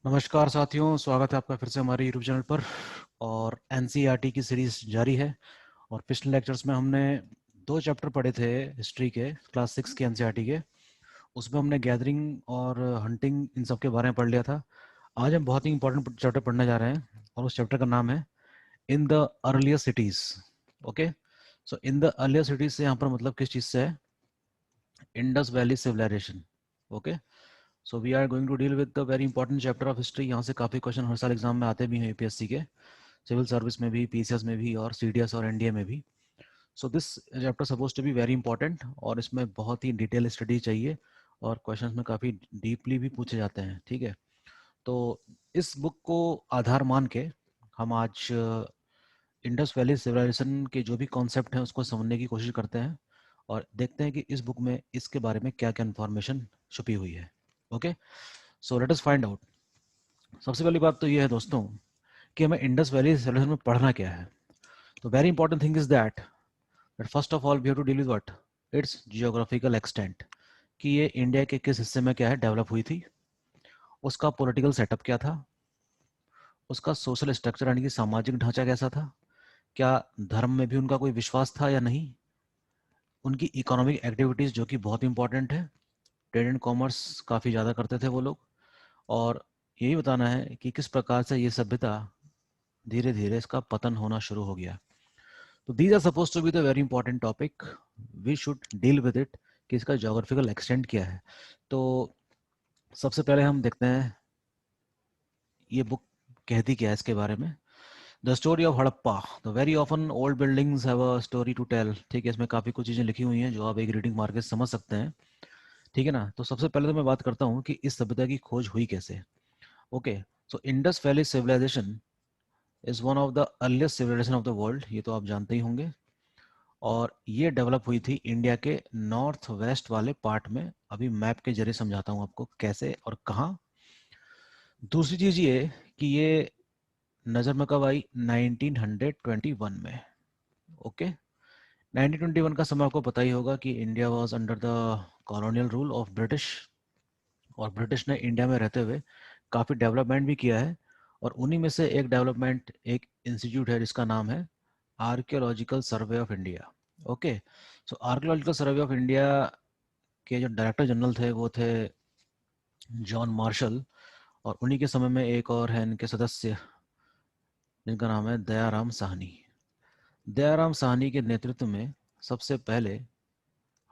नमस्कार साथियों, स्वागत है आपका फिर से हमारे यूट्यूब चैनल पर। और एनसीईआरटी की सीरीज जारी है। और पिछले लेक्चर्स में हमने दो चैप्टर पढ़े थे हिस्ट्री के, क्लास 6 के एनसीईआरटी के। उसमें हमने गैदरिंग और हंटिंग इन सब के बारे में पढ़ लिया था। आज हम बहुत ही इंपॉर्टेंट चैप्टर पढ़ने जा रहे हैं और उस चैप्टर का नाम है in the earlier cities. Okay, so in the earlier cities से यहाँ पर मतलब किस चीज़ से है? Indus valley civilisation. Okay, so we are going to deal with the very important chapter of history. यहाँ से काफ़ी क्वेश्चन हर साल एग्जाम में आते भी हैं, यूपीएससी के, सिविल सर्विस में भी, पीसीएस में भी, और सीडीएस और एनडीए में भी। So this chapter suppose to be very important और इसमें बहुत ही डिटेल स्टडी चाहिए और क्वेश्चंस में काफ़ी डीपली भी पूछे जाते हैं। ठीक है, तो इस बुक को आधार मान के हम आज इंडस वैली सिविलाइजेशन के जो भी कॉन्सेप्ट हैं उसको समझने की कोशिश करते हैं और देखते हैं कि इस बुक में इसके बारे में क्या क्या इन्फॉर्मेशन छुपी हुई है। Okay, so let us find out. सबसे पहली बात तो ये है दोस्तों कि हमें इंडस वैली सिविलाइजेशन में पढ़ना क्या है। तो very important thing is that first of all we have to deal with what its geographical extent, कि ये इंडिया के किस हिस्से में क्या है डेवलप हुई थी, उसका पॉलिटिकल सेटअप क्या था, उसका सोशल स्ट्रक्चर यानी कि सामाजिक ढांचा कैसा था, क्या धर्म में भी उनका कोई विश्वास था या नहीं, उनकी इकोनॉमिक एक्टिविटीज जो कि बहुत इंपॉर्टेंट है, ट्रेड एंड कॉमर्स काफ़ी ज़्यादा करते थे वो लोग, और यही बताना है कि किस प्रकार से ये सभ्यता धीरे धीरे इसका पतन होना शुरू हो गया। तो these are suppose to be the very important topic, we should deal with it, कि इसका जोग्राफिकल एक्सटेंट क्या है। तो सबसे पहले हम देखते हैं ये बुक कहती क्या है इसके बारे में। The story of Harappa. The very often old buildings have a story to tell. ठीक है, इसमें काफ़ी कुछ चीज़ें लिखी हुई हैं जो आप एक रीडिंग मार के समझ सकते हैं। ठीक है ना, तो सबसे पहले तो मैं बात करता हूँ कि इस सभ्यता की खोज हुई कैसे। Okay, so Indus valley civilisation is one of the earliest civilisation of the world, ये तो आप जानते ही होंगे। और ये डेवलप हुई थी इंडिया के नॉर्थ वेस्ट वाले पार्ट में। अभी मैप के जरिए समझाता हूँ आपको कैसे और कहाँ। दूसरी चीज ये कि ये नजर में कब आई? 1921 में। ओके, 1921 का समय आपको पता ही होगा कि India was under the colonial rule of British, और ब्रिटिश ने इंडिया में रहते हुए काफ़ी डेवलपमेंट भी किया है। और उन्हीं में से एक डेवलपमेंट, एक इंस्टीट्यूट है जिसका नाम है archaeological survey of India. Okay, so archaeological survey of India के जो डायरेक्टर जनरल थे वो थे जॉन मार्शल, और उन्हीं के समय में एक और है इनके सदस्य जिनका नाम है दयाराम साहनी। दयाराम साहनी के नेतृत्व में सबसे पहले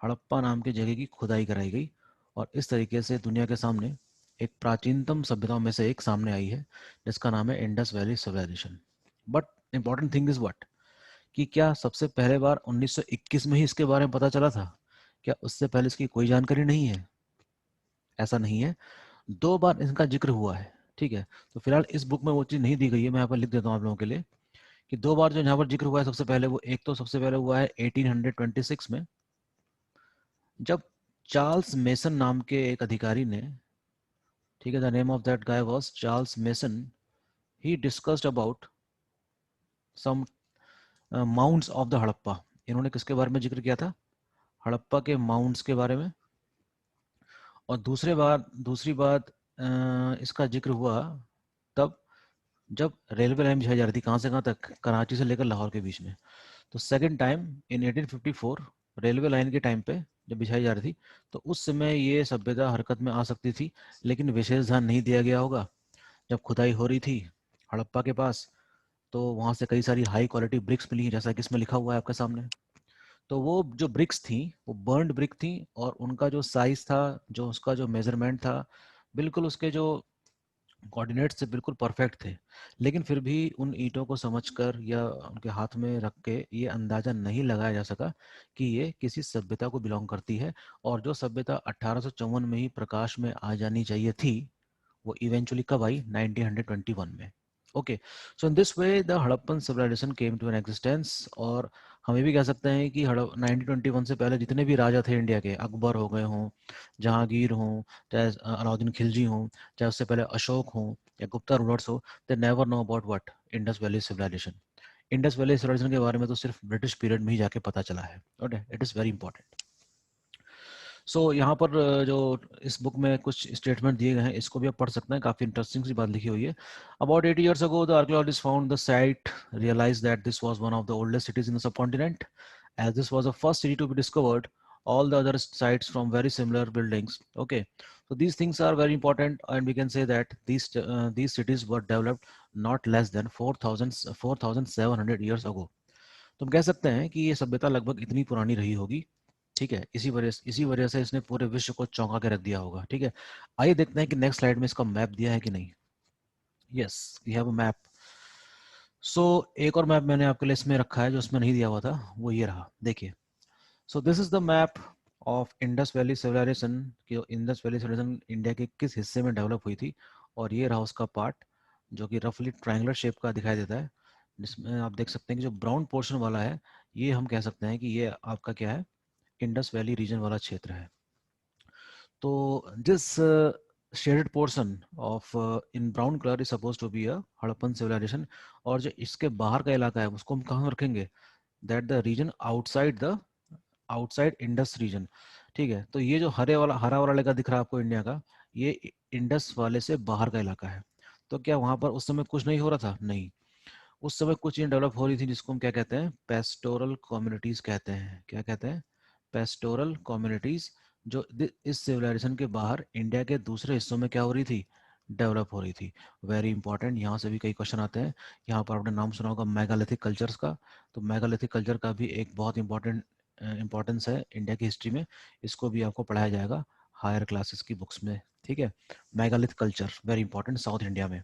हड़प्पा नाम की जगह की खुदाई कराई गई, और इस तरीके से दुनिया के सामने एक प्राचीनतम सभ्यताओं में से एक सामने आई है जिसका नाम है Indus valley civilisation. But important thing is what, कि क्या सबसे पहले बार 1921 में ही इसके बारे में पता चला था? क्या उससे पहले इसकी कोई जानकारी नहीं है? ऐसा नहीं है, दो बार इनका जिक्र हुआ है। ठीक है, तो फिलहाल इस बुक में वो चीज़ नहीं दी गई है, मैं यहाँ पर लिख देता हूँ आप लोगों के लिए कि दो बार जो यहाँ पर जिक्र हुआ है सबसे पहले, वो एक तो सबसे पहले हुआ है 1826 में, जब चार्ल्स मेसन नाम के एक अधिकारी ने, ठीक है, the name of that guy was Charles Masson, he discussed about some mounts of the Harappa. इन्होंने किसके बारे में जिक्र किया था? हड़प्पा के माउंट्स के बारे में। और दूसरी बात इसका जिक्र हुआ तब जब रेलवे लाइन बिछाई जा रही थी, कहाँ से कहाँ तक? कराची से लेकर लाहौर के बीच में। तो second time in 1854 railway line के टाइम पे जब बिछाई जा रही थी, तो उस समय ये सभ्यता हरकत में आ सकती थी, लेकिन विशेष ध्यान नहीं दिया गया होगा। जब खुदाई हो रही थी हड़प्पा के पास, तो वहाँ से कई सारी हाई क्वालिटी ब्रिक्स मिली, जैसा कि इसमें लिखा हुआ है आपके सामने। तो वो जो ब्रिक्स थी वो बर्न्ड ब्रिक थी, और उनका जो साइज था, जो उसका जो मेजरमेंट था, बिल्कुल उसके जो कोऑर्डिनेट्स से बिल्कुल परफेक्ट थे। लेकिन फिर भी उन ईंटों को समझकर या उनके हाथ में रख के ये अंदाज़ा नहीं लगाया जा सका कि ये किसी सभ्यता को बिलोंग करती है। और जो सभ्यता 1854 में ही प्रकाश में आ जानी चाहिए थी, वो इवेंचुअली कब आई? 1921 में। Okay, so in this way the Harappan civilisation came to an existence. और हम ये भी कह सकते हैं कि 1921 से पहले जितने भी राजा थे इंडिया के, अकबर हो गए हों, जहांगीर हों, चाहे अलाउद्दीन खिलजी हों, चाहे उससे पहले अशोक हों या गुप्ता रूलर्स हो, they never know about what Indus valley civilisation. Indus valley civilisation के बारे में तो सिर्फ ब्रिटिश पीरियड में ही जाके पता चला है। Okay, it is very important. यहाँ पर जो इस बुक में कुछ स्टेटमेंट दिए गए हैं, इसको भी आप पढ़ सकते हैं, काफ़ी इंटरेस्टिंग सी बात लिखी हुई है। About 80 years ago, the archaeologists found the site, realized that this was one of the oldest cities in the subcontinent. As this was the first city to be discovered, all the other sites from very similar buildings. Okay, so these things are very important, and we can say that these cities were developed not less than 4,700 years ago. तो हम कह सकते हैं कि ये सभ्यता लगभग इतनी पुरानी रही होगी। ठीक है, इसी वजह से इसने पूरे विश्व को चौंका के रख दिया होगा। ठीक है, आइए देखते हैं कि नेक्स्ट स्लाइड में इसका मैप दिया है कि नहीं। Yes, we have a map. So एक और मैप मैंने आपके लिए इसमें रखा है जो इसमें नहीं दिया हुआ था, वो ये रहा, देखिए। So this is the map of Indus valley civilisation कि इंडस वैली सिविलाइजेशन इंडिया के किस हिस्से में डेवलप हुई थी, और ये रहा उसका पार्ट जो कि रफली ट्रायंगुलर शेप का दिखाई देता है, जिसमें आप देख सकते हैं कि जो ब्राउन पोर्शन वाला है, ये हम कह सकते हैं कि ये आपका क्या है, इंडस वैली रीजन वाला क्षेत्र है। तो जिस shaded portion of in brown colour is suppose to be a Harappan civilisation, और जो इसके बाहर का इलाका है उसको हम कहाँ रखेंगे, that the region outside Indus region. ठीक है, तो ये जो हरा वाला इलाका दिख रहा है आपको इंडिया का, ये इंडस वाले से बाहर का इलाका है। तो क्या वहां पर उस समय कुछ नहीं हो रहा था? नहीं, उस समय कुछ चीजें डेवलप हो रही थी जिसको हम क्या कहते हैं, पेस्टोरल कम्युनिटीज कहते हैं। क्या कहते हैं? पेस्टोरल कम्युनिटीज, जो इस सिविलाइजेशन के बाहर इंडिया के दूसरे हिस्सों में क्या हो रही थी, डेवलप हो रही थी। वेरी इंपॉर्टेंट, यहाँ से भी कई क्वेश्चन आते हैं। यहाँ पर आपने नाम सुना होगा मेगालिथिक कल्चर्स का, तो मेगालिथिक कल्चर का भी एक बहुत इंपॉर्टेंट इंपॉर्टेंस है इंडिया की हिस्ट्री में। इसको भी आपको पढ़ाया जाएगा हायर क्लासेस की बुक्स में। ठीक है, megalith culture very important south India में।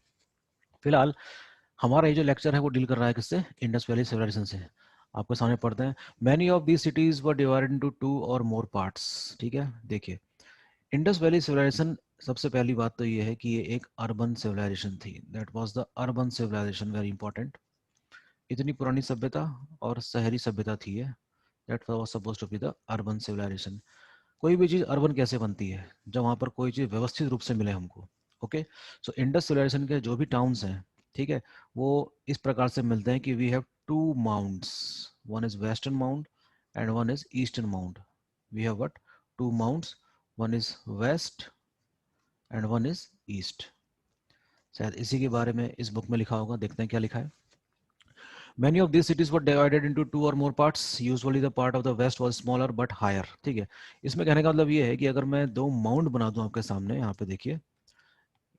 फिलहाल हमारा ये जो लेक्चर है वो डील कर रहा है किससे, इंडस वैली सिविलाइजेशन से। आपके सामने पढ़ते हैं, many of these cities were divided into 2 और मोर पार्ट्स। ठीक है, देखिए, इंडस वैली सिविलाइजेशन, सबसे पहली बात तो ये है कि ये एक अर्बन सिविलाइजेशन थी। That was the urban civilisation, very important. इतनी पुरानी सभ्यता और शहरी सभ्यता थी ये, that was supposed to be the urban civilisation. कोई भी चीज अर्बन कैसे बनती है, जब वहां पर कोई चीज व्यवस्थित रूप से मिले हमको। ओके, सो इंडस सिविलाइजेशन के जो भी टाउन्स हैं, ठीक है, वो इस प्रकार से मिलते हैं कि we have two mounts, one is western mount and one is eastern mount. We have what, two mounts, one is west and one is east. शायद इसी के बारे में इस बुक में लिखा होगा, देखते हैं क्या लिखा है। Many of these cities were divided into 2 or more parts. Usually the part of the west was smaller but higher. ठीक है, इसमें कहने का मतलब ये है कि अगर मैं दो माउंट बना दूं आपके सामने, यहाँ पे देखिए,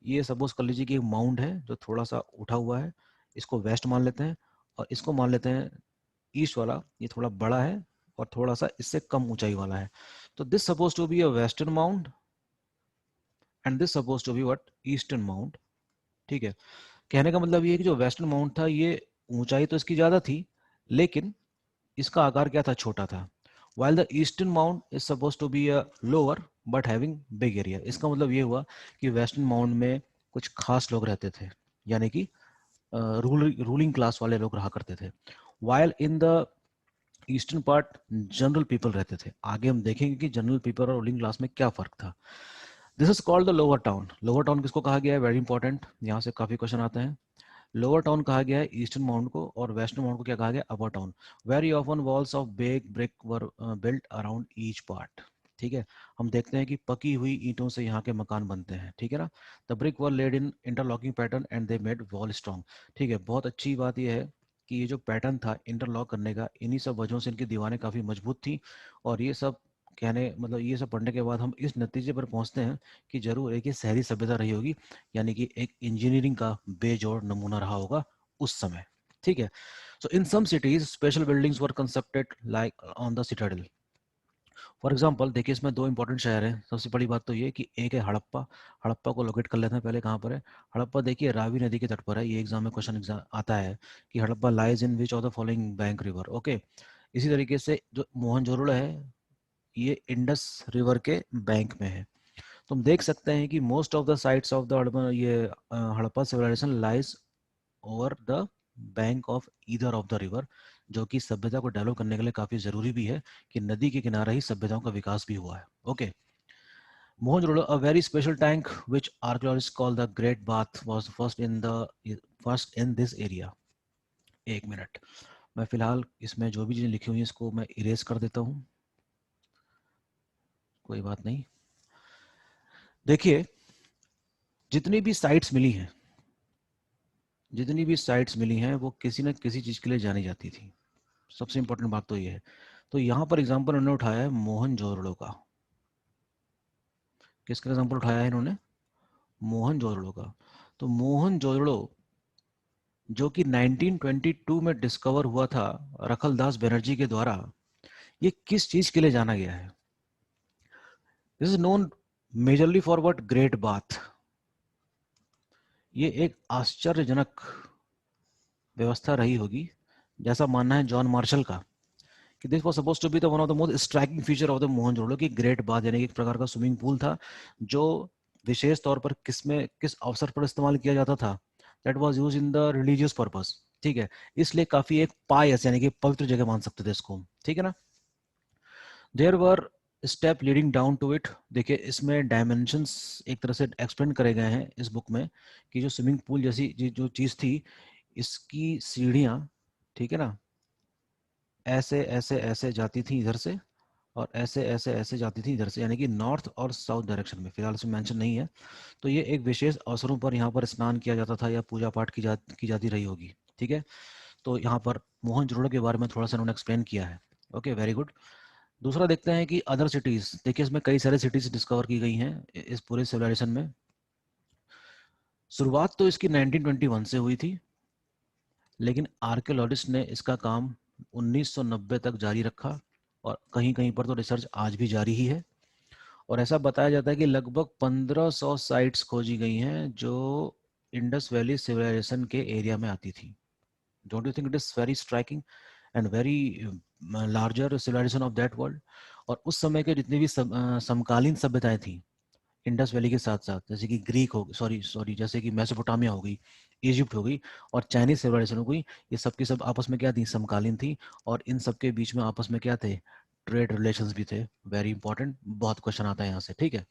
ये सपोज कर लीजिए कि एक माउंट है जो थोड़ा सा उठा हुआ है, इसको वेस्ट मान लेते हैं, और इसको मान लेते हैं ईस्ट वाला, ये थोड़ा बड़ा है और थोड़ा सा इससे कम ऊंचाई वाला है। तो this suppose to be a western mount and this suppose to be what, eastern mount. ठीक है, कहने का मतलब ये है कि जो वेस्टर्न माउंट था, ये ऊंचाई तो इसकी ज्यादा थी, लेकिन इसका आकार क्या था, छोटा था। While the eastern mount is suppose to be a lower but having big area. इसका मतलब ये हुआ कि वेस्टर्न माउंट में कुछ खास लोग रहते थे, यानी कि रूलिंग क्लास वाले लोग रहा करते थे। While in the eastern part general people रहते थे। आगे हम देखेंगे कि जनरल पीपल और रूलिंग क्लास में क्या फर्क था। This is called the lower town. Lower town किसको कहा गया है, वेरी इंपॉर्टेंट, यहाँ से काफी क्वेश्चन आते हैं। लोअर टाउन कहा गया है ईस्टर्न माउंट को, और वेस्टर्न माउंट को क्या कहा गया, upper town. Very often walls of baked brick were built around each part. ठीक है, हम देखते हैं कि पकी हुई ईंटों से यहाँ के मकान बनते हैं। ठीक है ना, the brick were laid in interlocking pattern and they made wall strong. ठीक है, बहुत अच्छी बात यह है कि ये जो पैटर्न था इंटरलॉक करने का, इन्हीं सब वजहों से इनकी दीवारें काफ़ी मजबूत थी। और ये सब कहने मतलब ये सब पढ़ने के बाद हम इस नतीजे पर पहुंचते हैं कि जरूर एक ये शहरी सभ्यता रही होगी, यानी कि एक इंजीनियरिंग का बेजोड़ नमूना रहा होगा उस समय। ठीक है, so in some cities special buildings were constructed like on the citadel. For example देखिए, इसमें दो इंपॉर्टेंट शहर हैं। सबसे बड़ी बात तो ये कि एक है हड़प्पा। हड़प्पा को लोकेट कर लेते हैं पहले, कहाँ पर है हड़प्पा, देखिए रावी नदी के तट पर है। ये एग्जाम में क्वेश्चन आता है कि Harappa lies in which of the following bank river. Okay, इसी तरीके से जो मोहनजोदड़ो है, ये इंडस रिवर के बैंक में है। तो हम देख सकते हैं कि most of the sites of the Harappa civilisation lies over the bank of either of the river, जो कि सभ्यता को डेवलप करने के लिए काफी जरूरी भी है कि नदी के किनारे ही सभ्यताओं का विकास भी हुआ है। Okay, Mohenjodaro, a very special tank which archaeologists call the Great Bath, was first in this area. एक मिनट, मैं फिलहाल इसमें जो भी चीजें लिखी हुई हैं इसको मैं इरेज कर देता हूँ। कोई बात नहीं। देखिए, जितनी भी साइट्स मिली हैं, जितनी भी साइट्स मिली हैं वो किसी न किसी चीज़ के लिए जानी जाती थी। सबसे इंपॉर्टेंट बात तो ये है। तो यहाँ पर एग्जाम्पल उन्होंने उठाया है मोहनजोदड़ो का। किसका एग्जाम्पल उठाया है इन्होंने? मोहनजोदड़ो का। तो मोहनजोदड़ो जो कि 1922 में डिस्कवर हुआ था रखलदास बनर्जी के द्वारा, ये किस चीज के लिए जाना गया है? This is known majorly for what? Great bath. ये एक आश्चर्यजनक व्यवस्था रही होगी, जैसा मानना है जॉन मार्शल का, कि this was supposed to be the one of the most striking feature of the Mohenjodaro की ग्रेट बाथ, यानी कि एक प्रकार का स्विमिंग पूल था जो विशेष तौर पर किस अवसर पर इस्तेमाल किया जाता था? That was used in the religious purpose. ठीक है, इसलिए काफी एक पायस यानी कि पवित्र जगह मान सकते थे इसको। ठीक है ना? There were step leading down to it. देखिए, इसमें डायमेंशंस एक तरह से एक्सप्लेन करे गए हैं इस बुक में, कि जो स्विमिंग पूल जैसी जो चीज थी, इसकी सीढ़ियां, ठीक है ना, ऐसे ऐसे ऐसे जाती थी इधर से, और ऐसे ऐसे ऐसे जाती थी इधर से, यानी कि नॉर्थ और साउथ डायरेक्शन में। फिलहाल इसमें मेंशन नहीं है। तो ये एक विशेष अवसरों पर यहाँ पर स्नान किया जाता था या पूजा पाठ की जाती रही होगी। ठीक है, तो यहाँ पर मोहनजोदड़ो के बारे में थोड़ा सा उन्होंने एक्सप्लेन किया है। Okay, very good. दूसरा देखते हैं कि अदर सिटीज। देखिए, इसमें कई सारे सिटीज डिस्कवर की गई हैं इस पूरे सिविलाइजेशन में। शुरुआत तो इसकी 1921 से हुई थी, लेकिन आर्कियोलॉजिस्ट ने इसका काम 1990 तक जारी रखा, और कहीं कहीं पर तो रिसर्च आज भी जारी ही है। और ऐसा बताया जाता है कि लगभग 1500 साइट्स खोजी गई हैं जो इंडस वैली सिविलाइजेशन के एरिया में आती थी। Don't you think it is very striking and very larger civilisation of that world? और उस समय के जितनी भी समकालीन सभ्यताएं थी इंडस वैली के साथ साथ, जैसे कि ग्रीक हो, सॉरी सॉरी जैसे कि मेसोपोटामिया हो गई, इजिप्ट हो गई, और चाइनीज सिविलाइजेशन हो गई, ये सब की सब आपस में क्या थी? समकालीन थी। और इन सब के बीच में आपस में क्या थे? ट्रेड रिलेशंस भी थे। वेरी इंपॉर्टेंट, बहुत क्वेश्चन आता है यहाँ से। ठीक है,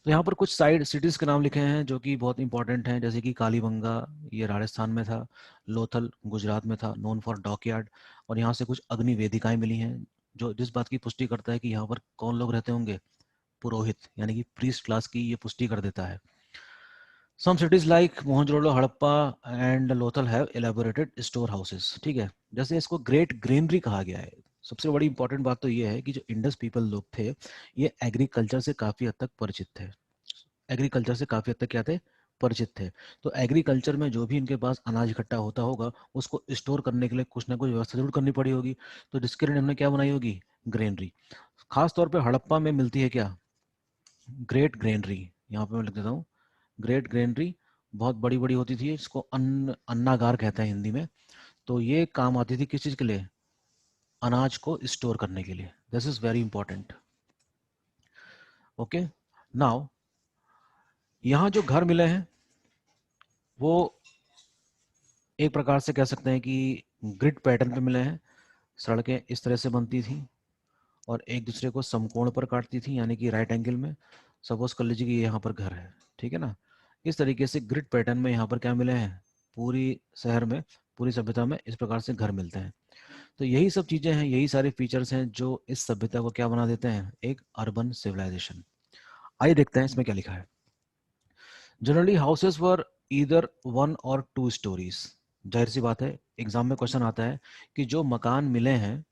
तो यहाँ पर कुछ साइड सिटीज के नाम लिखे हैं जो कि बहुत इंपॉर्टेंट हैं, जैसे कि कालीबंगा, ये राजस्थान में था। लोथल गुजरात में था, नोन फॉर डॉकयार्ड। और यहाँ से कुछ अग्नि वेदिकाएं मिली हैं, जो जिस बात की पुष्टि करता है कि यहाँ पर कौन लोग रहते होंगे? पुरोहित, यानी कि प्रीस्ट क्लास की ये पुष्टि कर देता है। Some cities like Mohenjodaro, Harappa and Lothal have elaborated store houses. ठीक है, जैसे इसको ग्रेट ग्रेनरी कहा गया है। सबसे बड़ी इंपॉर्टेंट बात तो ये है कि जो इंडस पीपल लोग थे, ये एग्रीकल्चर से काफी हद तक परिचित थे। एग्रीकल्चर से काफी हद तक क्या थे? परिचित थे। तो एग्रीकल्चर में जो भी इनके पास अनाज इकट्ठा होता होगा, उसको स्टोर करने के लिए कुछ ना कुछ व्यवस्था जरूर करनी पड़ी होगी। तो जिसके लिए हमने क्या बनाई होगी? ग्रेनरी। खास तौर पे हड़प्पा में मिलती है क्या? Great granary. यहाँ पे मैं लिख देता हूँ, ग्रेट ग्रेनरी। बहुत बड़ी बड़ी होती थी, इसको अन्नागार कहते हैं हिंदी में। तो ये काम आती थी किस चीज के लिए? अनाज को स्टोर करने के लिए। This is very important. Okay, now यहाँ जो घर मिले हैं वो एक प्रकार से कह सकते हैं कि ग्रिड पैटर्न पे मिले हैं। सड़कें इस तरह से बनती थी और एक दूसरे को समकोण पर काटती थी, यानी कि राइट एंगल में। सपोज कर लीजिए कि यहाँ पर घर है, ठीक है ना? इस तरीके से ग्रिड पैटर्न में यहाँ पर क्या मिले हैं? पूरी शहर में, पूरी सभ्यता में इस प्रकार से घर मिलते हैं। तो यही सब चीजें हैं, यही सारे फीचर्स हैं जो इस सभ्यता को क्या बना देते हैं? एक अर्बन सिविलाइजेशन। आइए देखते हैं इसमें क्या लिखा है। जनरली हाउसेस वर ईदर 1 और 2 स्टोरीज। जाहिर सी बात है, एग्जाम में क्वेश्चन आता है कि जो मकान मिले हैं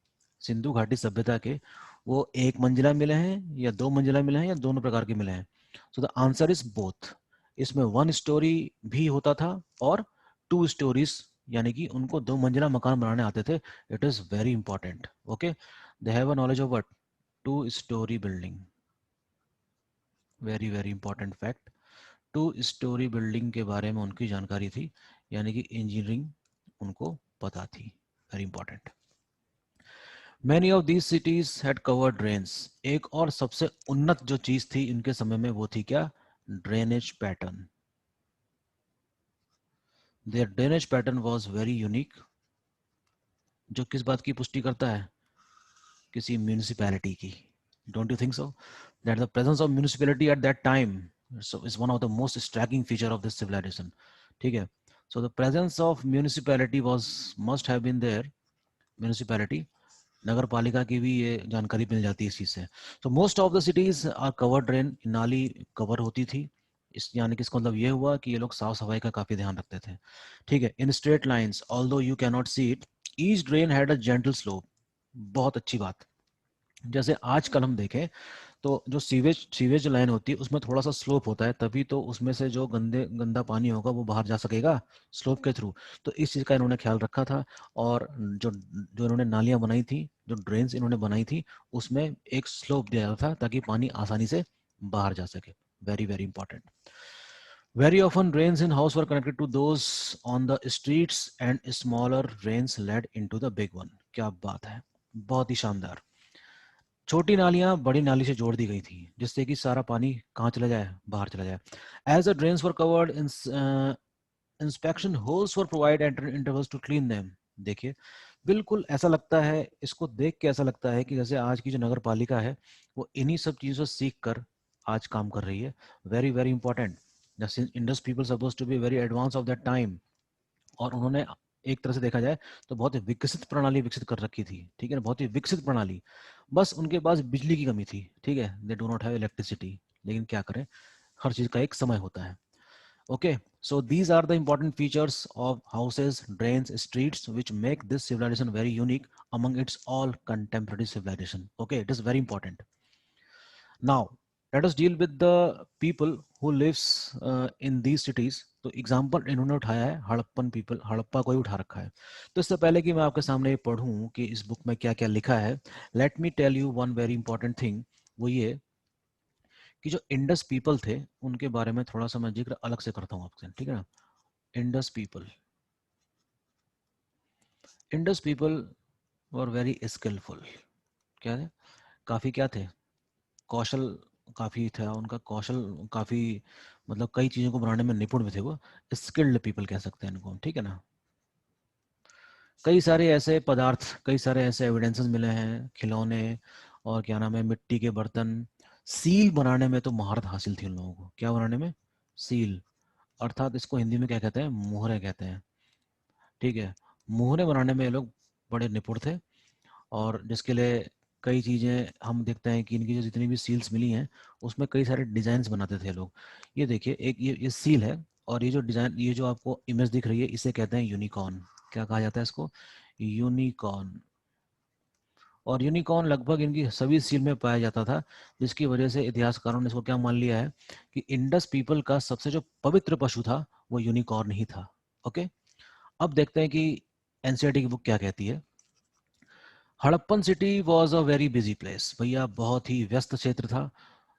सिंधु घाटी सभ्यता के, वो एक मंजिला मिले हैं या 2 मंजिला मिले हैं या दोनों प्रकार के मिले हैं? So the answer is both. इसमें 1 स्टोरी भी होता था और 2 स्टोरीज, यानी कि उनको 2 मंजिला मकान बनाने आते थे। It is very important. Okay, they have a knowledge of what? 2 story building. Very very important fact. 2 story building के बारे में उनकी जानकारी थी, यानी कि इंजीनियरिंग उनको पता थी। Very important. Many of these cities had covered drains. एक और सबसे उन्नत जो चीज थी इनके समय में वो थी क्या? Drainage pattern. There drainage pattern was very unique, जो किस बात की पुष्टि करता है? किसी म्यूनिसिपैलिटी की। Don't you think so that the presence of municipality at that time is one of the most striking feature of this civilization? ठीक है, so the presence of municipality was must have been there. Municipality नगर पालिका की भी ये जानकारी मिल जाती है इस चीज से। तो most of the cities are cover drain, नाली कवर होती थी। इस यानी कि इसका मतलब ये हुआ कि ये लोग साफ सफाई का काफी ध्यान रखते थे। ठीक है, in straight lines although you can not see it, each drain had a gentle slope. बहुत अच्छी बात। जैसे आजकल हम देखें तो जो सीवेज सीवेज लाइन होती है उसमें थोड़ा सा स्लोप होता है, तभी तो उसमें से जो गंदा पानी होगा वो बाहर जा सकेगा स्लोप के थ्रू। तो इस चीज़ का इन्होंने ख्याल रखा था। और जो जो इन्होंने नालियां बनाई थी, जो ड्रेन्स इन्होंने बनाई थी, उसमें एक स्लोप दिया था ताकि पानी आसानी से बाहर जा सके। Very very important. Very often drains in house were connected to those on the streets and smaller drains led into the big one. क्या बात है, बहुत ही शानदार। छोटी नालियां बड़ी नाली से जोड़ दी गई थी जिससे कि सारा पानी कहाँ चला जाए, बाहर चला जाए। As the drains were covered in inspection holes were provide intervals to clean them. देखिए, बिल्कुल ऐसा लगता है, इसको देख के ऐसा लगता है कि जैसे आज की जो नगर पालिका है वो इन्हीं सब चीज़ों से सीख कर आज काम कर रही है। Very very important. Indus people suppose to be very advance of that time. और उन्होंने एक तरह से देखा जाए तो बहुत ही विकसित प्रणाली विकसित कर रखी थी। ठीक है ना, बहुत ही विकसित प्रणाली। बस उनके पास बिजली की कमी थी। ठीक है, they do not have electricity. लेकिन क्या करें, हर चीज का एक समय होता है। Okay, so these are the important features of houses, drains, streets which make this civilization very unique among its all contemporary civilization. Okay, it is very important. Now let us deal with the people who lives in these cities. तो example इन्होंने उठाया है Harappan people, Harappa को ही उठा रखा है। तो इससे पहले कि मैं आपके सामने ये पढ़ूं कि इस बुक में क्या क्या लिखा है, let me tell you one very important thing. वो ये कि जो इंडस पीपल थे उनके बारे में थोड़ा सा मैं जिक्र अलग से करता हूँ आपसे। ठीक है ना, Indus people, Indus people were very skilful. क्या है, काफी क्या थे, कौशल काफी था उनका, कौशल काफी, मतलब कई चीजों को बनाने में निपुण भी थे वो। स्किल्ड पीपल कह सकते हैं इनको। ठीक है ना, कई सारे ऐसे पदार्थ, कई सारे ऐसे एविडेंसेस मिले हैं, खिलौने और क्या नाम है, मिट्टी के बर्तन। सील बनाने में तो महारत हासिल थी उन लोगों को। क्या बनाने में, सील, अर्थात इसको हिंदी में क्या कहते हैं, मोहरे कहते हैं। ठीक है, मोहरे बनाने में ये लोग बड़े निपुण थे। और जिसके लिए कई चीज़ें हम देखते हैं कि इनकी जो जितनी भी सील्स मिली हैं उसमें कई सारे डिज़ाइंस बनाते थे लोग। ये देखिए, एक ये सील है, और ये जो डिज़ाइन, ये जो आपको इमेज दिख रही है इसे कहते हैं यूनिकॉर्न। क्या कहा जाता है इसको, यूनिकॉर्न। और यूनिकॉर्न लगभग इनकी सभी सील में पाया जाता था, जिसकी वजह से इतिहासकारों ने इसको क्या मान लिया है कि इंडस पीपल का सबसे जो पवित्र पशु था वो यूनिकॉर्न ही था। ओके, अब देखते हैं कि एनसीईआरटी की बुक क्या कहती है। Harappan city was a very busy place. भैया बहुत ही व्यस्त क्षेत्र था।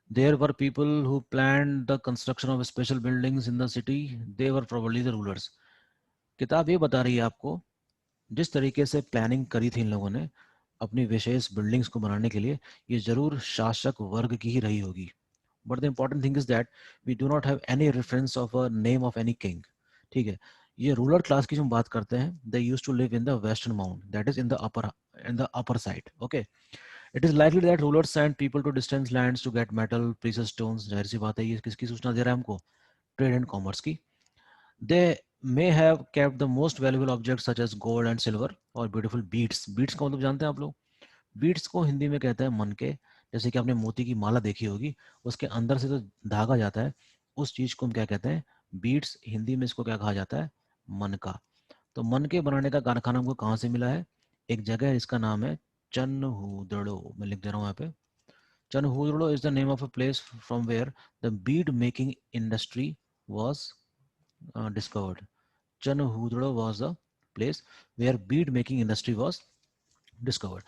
There were people who plan the construction of special buildings in the city, they were probably the rulers. किताब ये बता रही है आपको जिस तरीके से प्लानिंग करी थी इन लोगों ने अपनी विशेष बिल्डिंग्स को बनाने के लिए, ये जरूर शासक वर्ग की ही रही होगी। But the important thing is that we do not have any reference of a name of any king. ठीक है, ये रूलर क्लास की जो हम बात करते हैं, they used to live in the western mount, that is in the upper side. Okay, it is likely that rulers send people to distance lands to get metal precious stones. जाहिर सी बात है, ये किसकी सूचना दे रहा है हमको, ट्रेड एंड कॉमर्स की। दे may have kept the most valuable objects such as gold and silver और beautiful beads। beads का मतलब जानते हैं आप लोग, बीड्स को हिंदी में कहते हैं मनके। जैसे कि आपने मोती की माला देखी होगी, उसके अंदर से जो धागा जाता है उस चीज को हम क्या कहते हैं, बीड्स। हिंदी में इसको क्या कहा जाता है, मनका। तो मनके बनाने का कारखाना हमको कहाँ से मिला है, एक जगह है जिसका नाम है चनहूदड़ो। मैं लिख दे रहा हूँ यहाँ पे, Chanhudaro is the name of a place from where the bead making industry was discovered. Chanhudro was the place where bead making industry was discovered.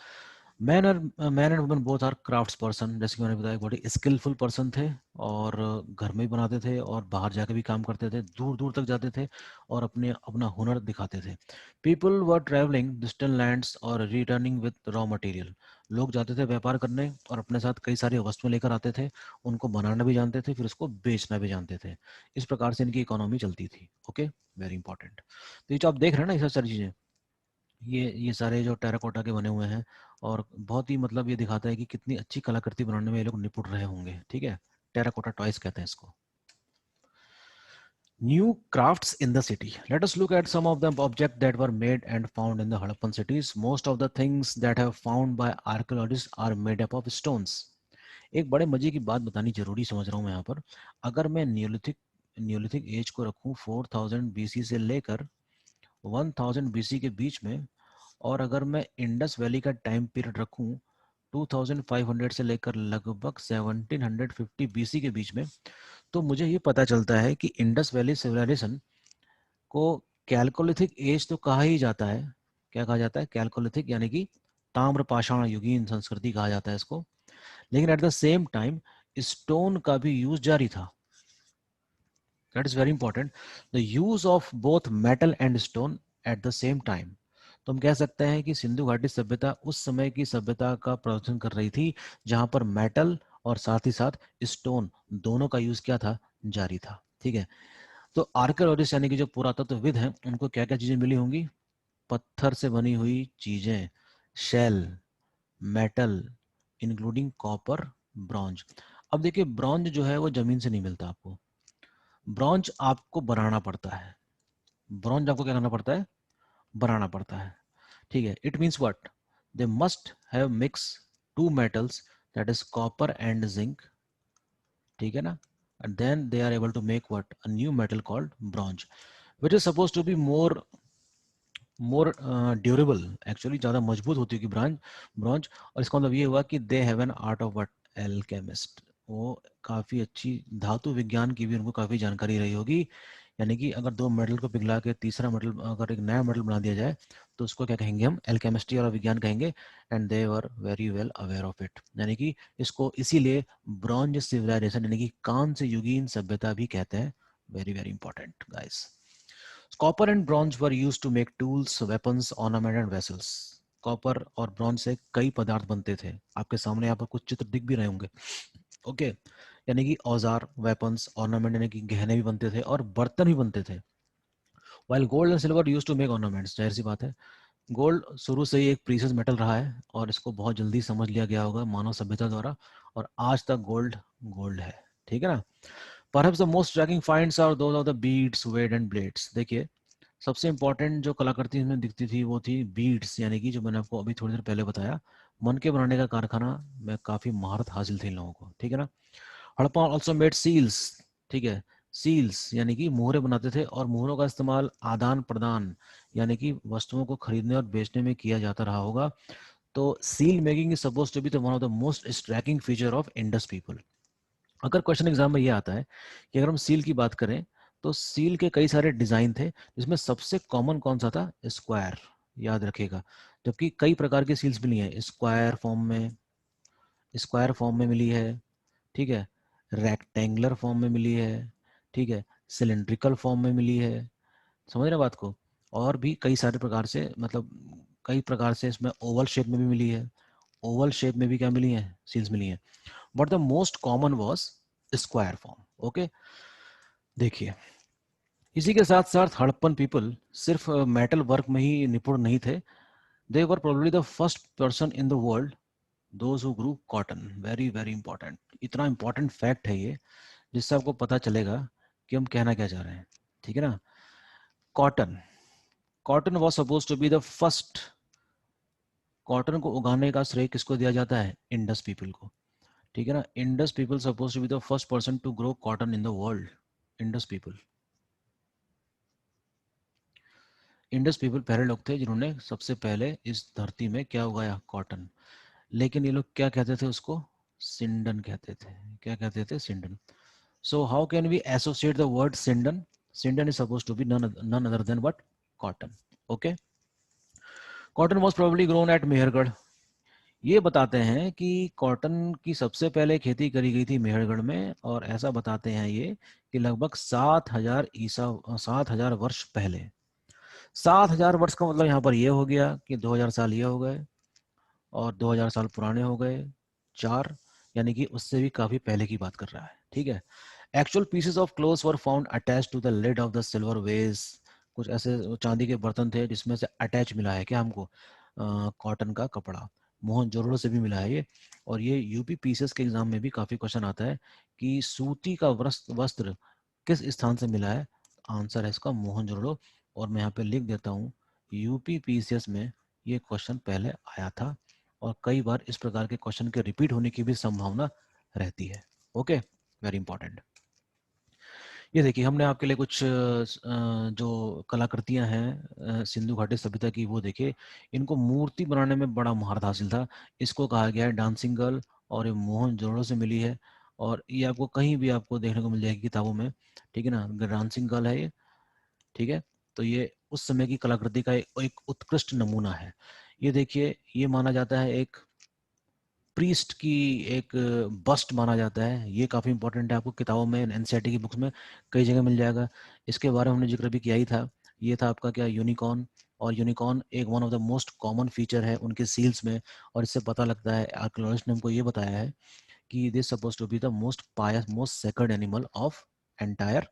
Man and women both are crafts person. जैसे कि मैंने बताया, बड़े skilful person थे और घर में भी बनाते थे और बाहर जाकर भी काम करते थे, दूर दूर तक जाते थे और अपना हुनर दिखाते थे। People were travelling distant lands और रिटर्निंग विद रॉ मटेरियल। लोग जाते थे व्यापार करने और अपने साथ कई सारी वस्तुएं लेकर आते थे, उनको बनाना भी जानते थे, फिर उसको बेचना भी जानते थे। इस प्रकार से इनकी इकोनॉमी चलती थी। Okay, very important. तो ये जो आप देख रहे हैं ना, ये सब सारी चीज़ें, ये सारे जो टेराकोटा के बने हुए हैं, और बहुत ही मतलब ये दिखाता है कि कितनी अच्छी कलाकृति बनाने में ये लोग निपुण रहे होंगे। ठीक है, टेराकोटा टॉयज कहते हैं इसको। New crafts in the city. Let us look at some of the objects that were made and found in the Harappan cities. Most of the things that have found by archaeologists are made up of stones. एक बड़े मजे की बात बतानी जरूरी समझ रहा हूँ मैं यहाँ पर। अगर मैं न्यूलिथिक एज को रखूँ 4000 बीसी से लेकर 1000 बीसी के बीच में, और अगर मैं इंडस वैली का टाइम पीरियड रखूँ 2500 से लेकर लगभग 1750 बीसी के बीच में, तो मुझे ये पता चलता है कि इंडस वैली सिविलाइजेशन को कैल्कोलिथिक एज तो कहा ही जाता है। क्या कहा जाता है? कैल्कोलिथिक, यानी कि ताम्र पाषाण युगीन संस्कृति कहा जाता है इसको। लेकिन at the same time stone का भी यूज जारी था। That is very important, the use of both metal and stone at the same time. तो हम कह सकते हैं कि सिंधु घाटी सभ्यता उस समय की सभ्यता का प्रदर्शन कर रही थी जहां पर मेटल और साथ ही साथ स्टोन दोनों का यूज क्या था? जारी था। ठीक है, तो आर्कियोलॉजिस्ट यानी कि जो पुरातत्वविद हैं उनको क्या क्या चीजें मिली होंगी? पत्थर से बनी हुई चीजें, shell, metal, including copper, bronze. अब देखिए, ब्रॉन्ज जो है वो जमीन से नहीं मिलता आपको, ब्रॉन्ज आपको बनाना पड़ता है। ब्रॉन्ज आपको क्या करना पड़ता है? बनाना पड़ता है। ठीक है, it means what? They must have mix two metals, that is copper and zinc. ठीक है ना? and then they are able to make what? A new metal called bronze, which is supposed to be more durable, actually ज़्यादा मजबूत होती है कि bronze. और इसका मतलब ये हुआ कि they have an art of what? Alchemist. वो काफ़ी अच्छी धातु विज्ञान की भी उनको काफ़ी जानकारी रही होगी। यानी कि अगर दो मेटल को पिघला के तीसरा मेटल, अगर एक नया मेटल बना दिया जाए तो उसको क्या कहेंगे? हम एल्केमिस्ट्री वाला विज्ञान कहेंगे। And they were very well aware of it, यानी कि इसको इसीलिए ब्रॉन्ज सिविलाइजेशन यानी कि कांस्य युगीन सभ्यता भी कहते हैं। Very very important guys. Copper and bronze were used to make tools, weapons, ornament and vessels. Copper और ब्रॉन्ज से कई पदार्थ बनते थे। आपके सामने यहाँ पर कुछ चित्र दिख भी रहे होंगे। ओके, यानी कि औजार, वेपन्स, ऑर्नामेंट यानी कि गहने भी बनते थे और बर्तन भी बनते थे। While gold and silver used to make ornaments. जाहिर सी बात है, गोल्ड शुरू से ही एक प्रीशियस मेटल रहा है और इसको बहुत जल्दी समझ लिया गया होगा मानव सभ्यता द्वारा, और आज तक गोल्ड गोल्ड है। ठीक है ना? Perhaps the most striking finds are those of the beads, weight and blades. देखिए, सबसे इंपॉर्टेंट जो कलाकृति इसमें दिखती थी वो थी बीड्स, यानी कि जो मैंने आपको अभी थोड़ी देर पहले बताया, मन के बनाने का कारखाना में काफी महारत हासिल थी इन लोगों को। ठीक है ना? Harappa also made seals. ठीक है, सील्स यानी कि मोहरे बनाते थे, और मोहरों का इस्तेमाल आदान प्रदान यानी कि वस्तुओं को खरीदने और बेचने में किया जाता रहा होगा। तो seal making is suppose to be the one of the most striking feature of Indus people. अगर क्वेश्चन एग्जाम में ये आता है कि अगर हम सील की बात करें तो सील के कई सारे डिजाइन थे, जिसमें सबसे कॉमन कौन सा था? स्क्वायर, याद रखिएगा। जबकि कई प्रकार की सील्स मिली हैं, स्क्वायर फॉर्म में मिली है। ठीक है, रेक्टेंगुलर फॉर्म में मिली है। ठीक है, सिलेंड्रिकल फॉर्म में मिली है। समझ रहे हैं बात को? और भी कई सारे प्रकार से, मतलब कई प्रकार से इसमें ओवल शेप में भी मिली है। ओवल शेप में भी क्या मिली है? सील्स मिली है। But the most common was square form. Okay, देखिए, इसी के साथ साथ हड़प्पन पीपल सिर्फ मेटल वर्क में ही निपुण नहीं थे। They were probably the first person in the world those who grew cotton. Very very important, इतना इंपॉर्टेंट फैक्ट है ये, जिससे आपको पता चलेगा कि हम कहना क्या चाह रहे हैं। ठीक है ना? Cotton, cotton was suppose to be the first. Cotton को उगाने का श्रेय किसको दिया जाता है? इंडस पीपल को। ठीक है ना? Indus people suppose to be the first person to grow cotton in the world. Indus people, Indus people पहले लोग थे जिन्होंने सबसे पहले इस धरती में क्या उगाया? कॉटन। लेकिन ये लोग क्या कहते थे उसको? सिंडन कहते थे। क्या कहते थे? Sindon. So how can we associate the word sindon? Sindon is suppose to be none other than what? Cotton. Okay, cotton was probably grown at Mehrgarh. ये बताते हैं कि कॉटन की सबसे पहले खेती करी गई थी मेहरगढ़ में, और ऐसा बताते हैं ये कि लगभग 7,000 वर्ष पहले। 7,000 वर्ष का मतलब यहाँ पर ये हो गया कि 2,000 साल ये हो गए और 2,000 साल पुराने हो गए 4, यानी कि उससे भी काफी पहले की बात कर रहा है। ठीक है, actual pieces of clothes were found attach to the lid of the silver vase. कुछ ऐसे चांदी के बर्तन थे जिसमें से अटैच मिला है क्या हमको? कॉटन का कपड़ा। मोहनजोदड़ो से भी मिला है ये। और ये यूपी पीसेस के एग्जाम में भी काफी क्वेश्चन आता है कि सूती का वस्त्र वस्त्र किस स्थान से मिला है? आंसर है इसका मोहनजोदड़ो। और मैं यहाँ पे लिख देता हूँ, यूपीपीसीएस में ये क्वेश्चन पहले आया था और कई बार इस प्रकार के क्वेश्चन के रिपीट होने की भी संभावना रहती है। Okay, very important. ये देखिए हमने आपके लिए कुछ जो कलाकृतियां हैं सिंधु घाटी सभ्यता की, वो देखिए। इनको मूर्ति बनाने में बड़ा महारत हासिल था। इसको कहा गया है डांसिंग गर्ल और ये मोहनजोदड़ो से मिली है। और ये आपको कहीं भी आपको देखने को मिल जाएगी किताबों में, ठीक है ना। डांसिंग गर्ल है ये, ठीक है। तो ये उस समय की कलाकृति का एक उत्कृष्ट नमूना है। ये देखिए, ये माना जाता है एक प्रीस्ट की एक बस्ट माना जाता है। ये काफ़ी इंपॉर्टेंट है, आपको किताबों में एनसीईआरटी की बुक्स में कई जगह मिल जाएगा। इसके बारे में हमने जिक्र भी किया ही था। ये था आपका क्या, यूनिकॉर्न। और यूनिकॉर्न एक one of the most common feature है उनके सील्स में। और इससे पता लगता है, आर्कियोलॉजिस्ट ने हमको ये बताया है कि this suppose to be the most pious, most sacred animal of entire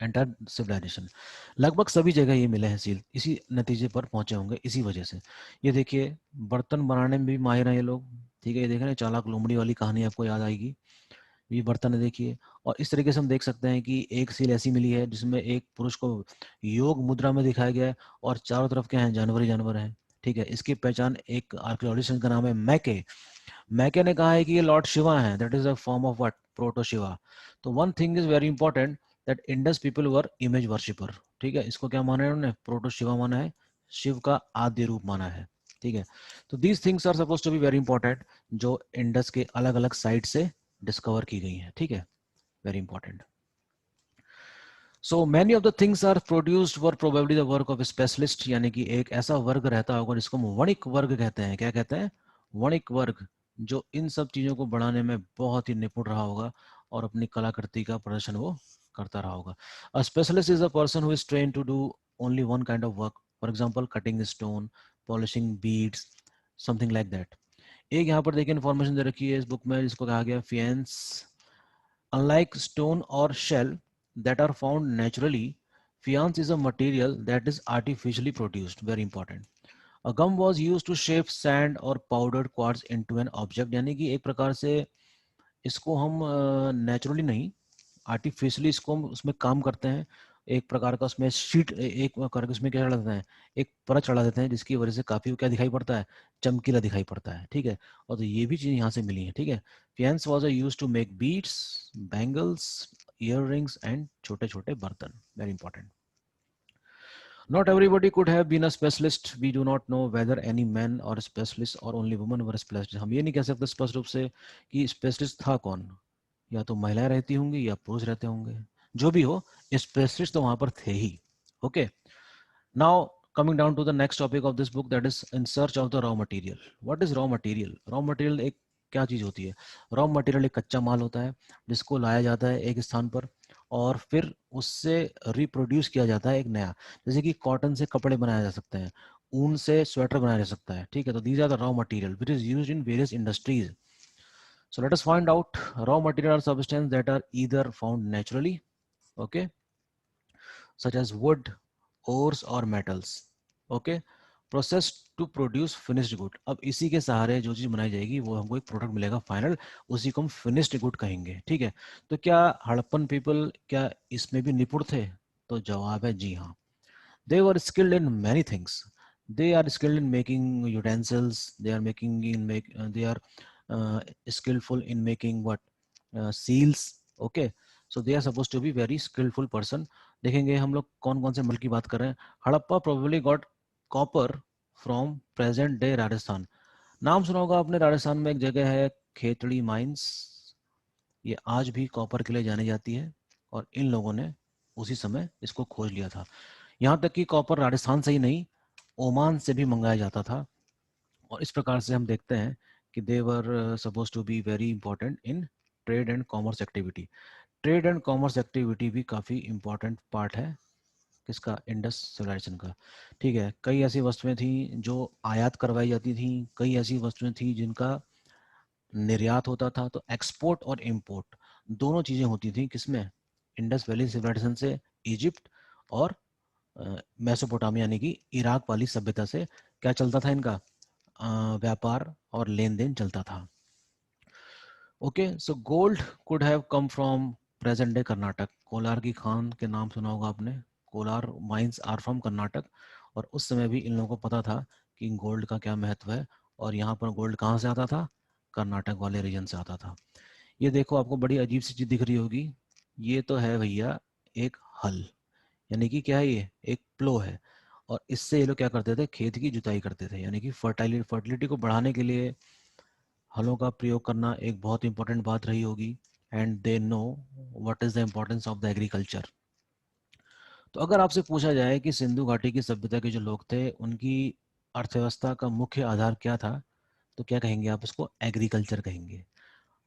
entire civilization. लगभग सभी जगह ये मिले हैं सील, इसी नतीजे पर पहुंचे होंगे इसी वजह से। ये देखिए, बर्तन बनाने में भी माहिर हैं ये लोग, ठीक है। ये देख रहे हैं, चालाक लोमड़ी वाली कहानी आपको याद आएगी। ये बर्तन है देखिए। और इस तरीके से हम देख सकते हैं कि एक सील ऐसी मिली है जिसमें एक पुरुष को योग मुद्रा में दिखाया गया है और चारों तरफ क्या है, जानवर ही जानवर हैं, ठीक है। इसकी पहचान एक आर्कियोलॉजिस्ट का नाम है मैके। मैके ने कहा है कि ये लॉर्ड शिवा हैं, that is a form of what, proto Shiva. तो one thing is very important, that Indus people were image worshipper, ठीक है। इसको क्या माना है उन्होंने, प्रोटो शिवा माना है, शिव का आद्य रूप माना है, ठीक है। तो these things are suppose to be very important, जो इंडस के अलग अलग साइट से डिस्कवर की गई हैं, ठीक है, very important. So many of the things are produced were probably the work of specialist, यानी कि एक ऐसा वर्ग रहता होगा जिसको हम वणिक वर्ग कहते हैं। क्या कहते हैं, वणिक वर्ग, जो इन सब चीजों को बढ़ाने में बहुत ही निपुण रहा होगा और अपनी कलाकृति का प्रदर्शन वो करता रहा होगा। A specialist is a person who is trained to do only one kind of work, for example cutting stone, polishing beads, something like that. एक यहाँ पर देखिए इन्फॉर्मेशन दे रखी है इस बुक में, जिसको कहा गया faience. Unlike stone or shell that are found naturally, faience is a material that is artificially produced. Very important. A gum was used to shape sand or powdered quartz into an object, यानी कि एक प्रकार से इसको हम naturally नहीं, artificially इसको हम उसमें काम करते हैं। एक प्रकार का उसमें शीट, एक प्रकार का उसमें क्या चढ़ा देते हैं, एक परत चढ़ा देते हैं, जिसकी वजह से काफी क्या दिखाई पड़ता है, चमकीला दिखाई पड़ता है, ठीक है। और तो ये भी चीज यहाँ से मिली है, ठीक है। Faience was used to make beads, bangles, earrings and छोटे छोटे बर्तन। Very important. Not everybody could have been a specialist. We do not know whether any men or specialist or only women were specialists. हम ये नहीं कह सकते स्पष्ट रूप से कि स्पेशलिस्ट था कौन, या तो महिलाएं रहती होंगी या पुरुष रहते होंगे। जो भी हो, स्पेशलिस्ट तो वहां पर थे ही। Okay, now coming down to the next topic of this book, that is in search of the raw material. What is raw material? Raw material एक क्या चीज होती है? रॉ मटेरियल एक कच्चा माल होता है जिसको लाया जाता है एक स्थान पर और फिर उससे रिप्रोड्यूस किया जाता है एक नया। जैसे कि कॉटन से कपड़े बनाए जा सकते हैं, ऊन से स्वेटर बनाया जा सकता है, ठीक है। तो these are the raw material which is used in various industries. So let us find out raw material substances that are either found naturally, okay, such as wood, ores or metals, okay, processed to produce finished good। अब इसी के सहारे जो चीज बनाई जाएगी वो हमको एक प्रोडक्ट मिलेगा फाइनल, उसी को हम फिनिश्ड गुड कहेंगे, ठीक है। तो क्या हड़प्पन पीपल क्या इसमें भी निपुण थे? तो जवाब है जी हाँ। They were skilled in many things. They are skilled in making utensils. They are making in make. They are skillful in making what, seals. Okay, so they are supposed to be very skillful person. देखेंगे हम लोग कौन कौन से मुल्क की बात कर रहे हैं। Harappa probably got copper from present day Rajasthan. नाम सुना होगा आपने, राजस्थान में एक जगह है खेतड़ी माइंस, ये आज भी कॉपर के लिए जानी जाती है और इन लोगों ने उसी समय इसको खोज लिया था। यहाँ तक कि कॉपर राजस्थान से ही नहीं, ओमान से भी मंगाया जाता था। और इस प्रकार से हम देखते हैं कि they were suppose to be very important in trade and commerce activity. Trade and commerce activity भी काफ़ी इंपॉर्टेंट पार्ट है किसका, इंडस सिविलाइजेशन का, ठीक है। कई ऐसी वस्तुएं थी जो आयात करवाई जाती थी, कई ऐसी वस्तुएं थी जिनका निर्यात होता था। तो एक्सपोर्ट और इंपोर्ट दोनों चीजें होती थी किसमें, इंडस वैली सिविलाइजेशन से इजिप्ट और मेसोपोटामिया यानी कि इराक वाली सभ्यता से क्या चलता था इनका, व्यापार और लेन देन चलता था। Okay, so gold could have come from present day Karnataka, Kolar की खान के नाम सुना होगा आपने। Kolar mines are from Karnataka, और उस समय भी इन लोगों को पता था कि गोल्ड का क्या महत्व है, और यहाँ पर गोल्ड कहाँ से आता था, कर्नाटक वाले रीजन से आता था। ये देखो, आपको बड़ी अजीब सी चीज दिख रही होगी, ये तो है भैया एक हल, यानी कि क्या है, ये एक प्लो है, और इससे ये लोग क्या करते थे, खेत की जुताई करते थे, यानी कि फर्टिलिटी को बढ़ाने के लिए हलों का प्रयोग करना एक बहुत इंपॉर्टेंट बात रही होगी। And they know what is the importance of the agriculture. तो अगर आपसे पूछा जाए कि सिंधु घाटी की सभ्यता के जो लोग थे उनकी अर्थव्यवस्था का मुख्य आधार क्या था, तो क्या कहेंगे आप, उसको एग्रीकल्चर कहेंगे।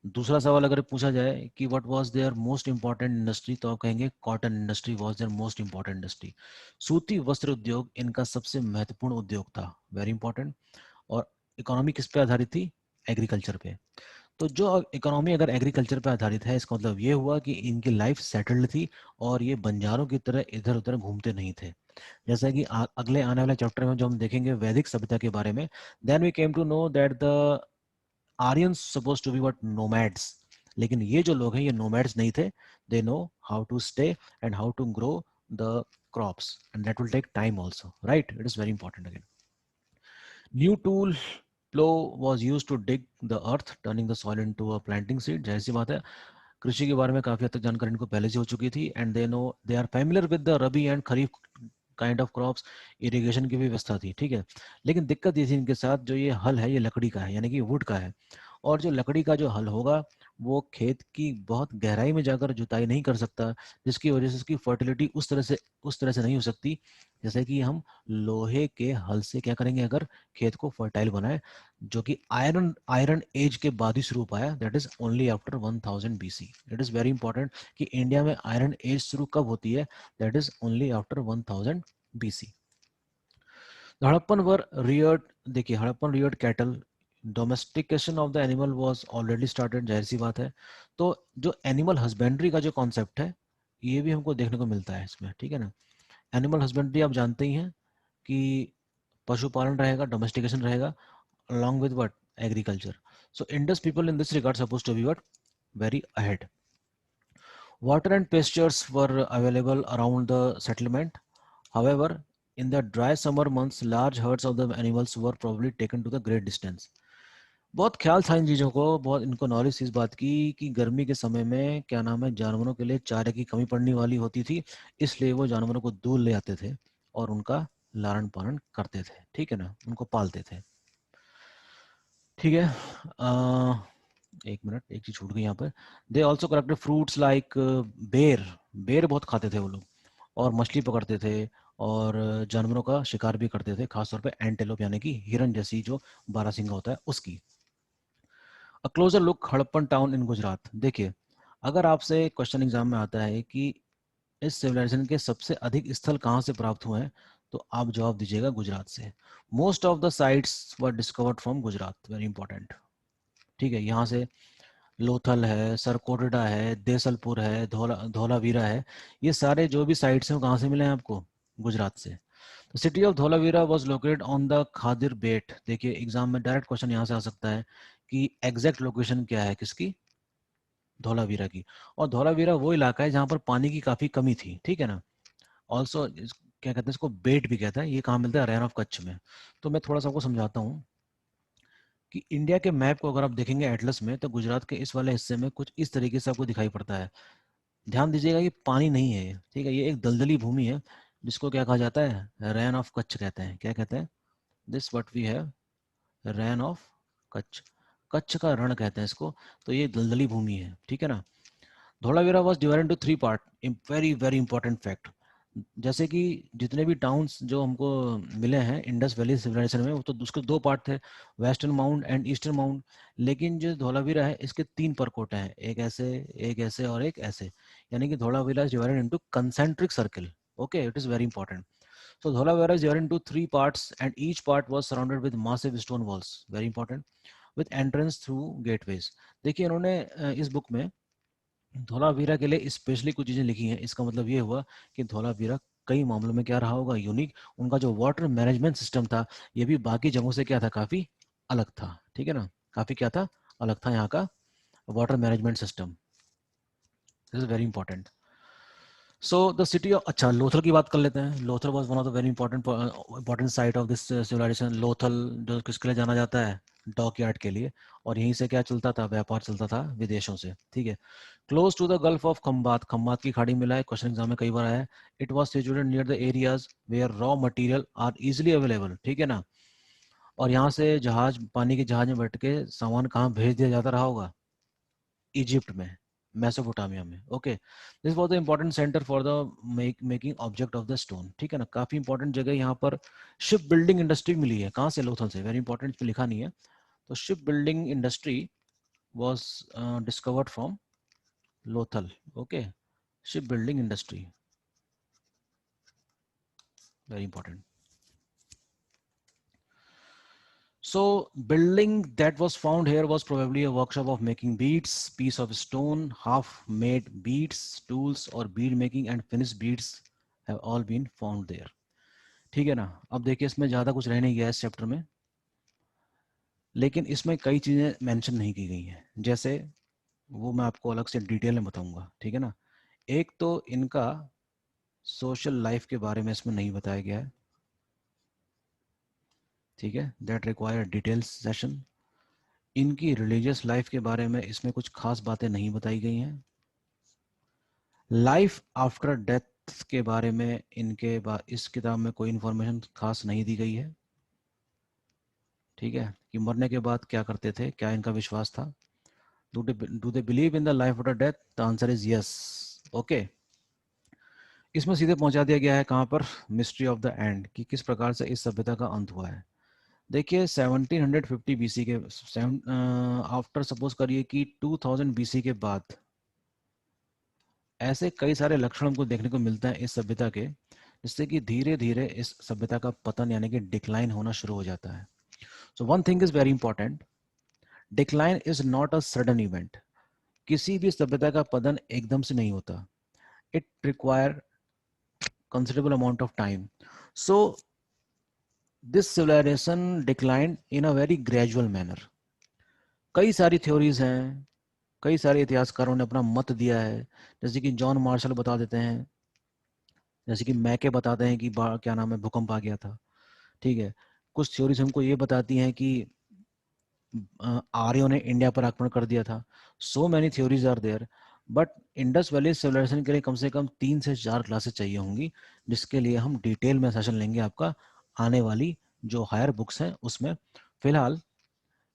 दूसरा सवाल अगर पूछा जाए कि what was their most important industry, तो आप कहेंगे cotton industry was their most important industry. सूती वस्त्र उद्योग इनका सबसे महत्वपूर्ण उद्योग था, वेरी इंपॉर्टेंट। और इकोनॉमी किस पे आधारित थी, एग्रीकल्चर पे। तो जो इकोनॉमी अगर एग्रीकल्चर पे आधारित है, इसका मतलब ये हुआ कि इनकी लाइफ सेटल्ड थी, और ये बंजारों की तरह इधर उधर घूमते नहीं थे। जैसा कि अगले आने वाले चैप्टर में जो हम देखेंगे वैदिक सभ्यता के बारे में, then we came to know that the Aryans suppose to be what, nomads. लेकिन ये जो लोग हैं ये नोमैड्स नहीं थे, they know how to stay and how to grow the crops, and that will take time also, right, it is very important again. New tool plow was used to dig the earth, turning the soil into a planting seed। जाहिर सी बात है, कृषि के बारे में काफी हद तक जानकारी इनको पहले से हो चुकी थी, and they know, they are familiar with the rabi and kharif kind of crops. Irrigation की भी व्यवस्था थी, ठीक है। लेकिन दिक्कत ये थी इनके साथ, जो ये हल है ये लकड़ी का है, यानी कि वुड का है, और जो लकड़ी का जो हल होगा वो खेत की बहुत गहराई में जाकर जुताई नहीं कर सकता, जिसकी वजह से उसकी फर्टिलिटी उस तरह से नहीं हो सकती जैसे कि हम लोहे के हल से क्या करेंगे अगर खेत को फर्टाइल बनाए, जो कि आयरन आयरन एज के बाद ही शुरू पाया, that is only after 1000 BC. It is very important कि इंडिया में आयरन एज शुरू कब होती है, that is only after 1000 BC. Harappan were reared, देखिए Harappan reared cattle, domestication of the animal was already started, जाहिर सी बात है। तो जो एनिमल हस्बेंड्री का जो कॉन्सेप्ट है ये भी हमको देखने को मिलता है इसमें, ठीक है ना। एनिमल हस्बेंड्री आप जानते ही हैं कि पशुपालन रहेगा, डोमेस्टिकेशन रहेगा, along with what, agriculture. So Indus people in this regard supposed to be what, very ahead. Water and pastures were available around the settlement. However, in the dry summer months large herds of the animals were probably taken to the great distance. बहुत ख्याल था इन चीज़ों को, बहुत इनको knowledge थी इस बात की कि गर्मी के समय में क्या नाम है, जानवरों के लिए चारे की कमी पड़ने वाली होती थी, इसलिए वो जानवरों को दूर ले आते थे और उनका लालन पालन करते थे, ठीक है ना, उनको पालते थे, ठीक है। एक मिनट, एक चीज छूट गई यहाँ पर। They also collected fruits like बेर, बेर बहुत खाते थे वो लोग, और मछली पकड़ते थे, और जानवरों का शिकार भी करते थे, खासतौर पे एंटेलोप यानी कि हिरन जैसी जो बारहसिंगा होता है उसकी। A closer look, Harappan town in Gujarat. देखिए अगर आपसे क्वेश्चन एग्जाम में आता है कि इस सिविलाइजेशन के सबसे अधिक स्थल कहाँ से प्राप्त हुए हैं, तो आप जवाब दीजिएगा गुजरात से। Most of the sites were discovered from Gujarat, very important, ठीक है। यहाँ से लोथल है, सरकोटड़ा है, देसलपुर है, धौलावीरा है, ये सारे जो भी साइट्स हैं वो कहाँ से मिले हैं आपको, गुजरात से। तो city of Dholavira was located on the Khadir Bet. देखिए एग्जाम में डायरेक्ट क्वेश्चन यहाँ से आ सकता है कि एग्जैक्ट लोकेशन क्या है किसकी, धौलावीरा की। और धौलावीरा वो इलाका है जहाँ पर पानी की काफी कमी थी, ठीक है ना। ऑल्सो क्या कहते हैं इसको, बेट भी कहता है, ये कहाँ मिलता है, रैन ऑफ कच्छ में। तो मैं थोड़ा सा आपको समझाता हूँ कि इंडिया के मैप को अगर आप देखेंगे एटलस में, तो गुजरात के इस वाले हिस्से में कुछ इस तरीके से आपको दिखाई पड़ता है। ध्यान दीजिएगा ये पानी नहीं है, ठीक है, ये एक दलदली भूमि है, जिसको क्या कहा जाता है, रैन ऑफ कच्छ कहते हैं। क्या कहते हैं, this what we have, Rann of Kutch, Kutch का रण कहते हैं इसको। तो ये दलदली भूमि है, ठीक है ना। Dholavira was divided into 3 part, very very important fact. जैसे कि जितने भी टाउन्स जो हमको मिले हैं इंडस वैली सिविलाइजेशन में, वो तो उसके 2 पार्ट थे, western mount and eastern mount. लेकिन जो धौलावीरा है इसके 3 परकोटे हैं, एक ऐसे और एक ऐसे, यानी कि Dholavira is divided into concentric circle. Okay, it is very important. So Dholavira is divided into 3 parts and each part was surrounded with massive stone walls, very important, with entrance through gateways। देखिए इन्होंने इस book में धौलावीरा के लिए specially कुछ चीजें लिखी हैं। इसका मतलब ये हुआ कि धौलावीरा कई मामलों में क्या रहा होगा, यूनिक। उनका जो वाटर मैनेजमेंट सिस्टम था ये भी बाकी जगहों से क्या था, काफी अलग था, ठीक है ना, काफी क्या था, अलग था यहाँ का water management system. This is very important. So the city of, अच्छा लोथल की बात कर लेते हैं. Lothal was one of the very important site of this civilization. Lothal जो किसके लिए जाना जाता है, डॉक यार्ड के लिए. और यहीं से क्या चलता था, व्यापार चलता था विदेशों से. ठीक है. Close to the gulf of Khambhat, Khambhat की खाड़ी मिला है, क्वेश्चन एग्जाम में कई बार आया है. It was situated near the areas where raw material are easily available. ठीक है ना. और यहाँ से जहाज, पानी के जहाज में बैठ के सामान कहाँ भेज दिया जाता रहा होगा, इजिप्ट में, मेसोपोटामिया में. Okay. This was the important centre for the making object of the stone. ठीक है ना. काफी इंपॉर्टेंट जगह यहाँ पर शिप बिल्डिंग इंडस्ट्री मिली है. कहाँ से, लोथल से. वेरी इंपॉर्टेंट, पे लिखा नहीं है. तो ship building industry was discovered from Lothal. Okay. Ship building industry, very important. So building that was found here was probably a workshop of making beads, piece of stone, half-made beads, tools or bead making and finished beads have all been found there. ठीक है ना. अब देखिए इसमें ज़्यादा कुछ रह नहीं गया इस चैप्टर में, लेकिन इसमें कई चीज़ें मेंशन नहीं की गई हैं. जैसे वो मैं आपको अलग से डिटेल में बताऊंगा. ठीक है ना. एक तो इनका सोशल लाइफ के बारे में इसमें नहीं बताया गया है. ठीक है. That require details session. इनकी रिलीजियस लाइफ के बारे में इसमें कुछ खास बातें नहीं बताई गई हैं. लाइफ आफ्टर डेथ के बारे में इस किताब में कोई इंफॉर्मेशन खास नहीं दी गई है. ठीक है. कि मरने के बाद क्या करते थे, क्या इनका विश्वास था. Do they believe in the life after death. The answer is yes. Okay. इसमें सीधे पहुंचा दिया गया है कहाँ पर, मिस्ट्री ऑफ द एंड, कि किस प्रकार से इस सभ्यता का अंत हुआ है. देखिए 1750 बीसी के आफ्टर, सपोज करिए कि 2000 बीसी के बाद ऐसे कई सारे लक्षण हमको देखने को मिलते हैं इस सभ्यता के, जिससे कि धीरे धीरे इस सभ्यता का पतन यानी कि डिक्लाइन होना शुरू हो जाता है. So one thing is very important, decline is not a sudden event. किसी भी सभ्यता का पतन एकदम से नहीं होता. It require considerable amount of time. So this civilization declined in a very gradual manner. कई सारी थ्योरीज हैं, कई सारे इतिहासकारों ने अपना मत दिया है. जैसे कि जॉन मार्शल बता देते हैं, जैसे कि मैके बताते हैं कि क्या नाम है, भूकंप आ गया था. ठीक है. कुछ थ्योरीज हमको ये बताती हैं कि आर्यों ने इंडिया पर आक्रमण कर दिया था. So many theories are there. But Indus valley civilisation के लिए कम से कम 3 से 4 क्लासेस चाहिए होंगी, जिसके लिए हम डिटेल में सेशन लेंगे आपका आने वाली जो हायर बुक्स हैं उसमें. फिलहाल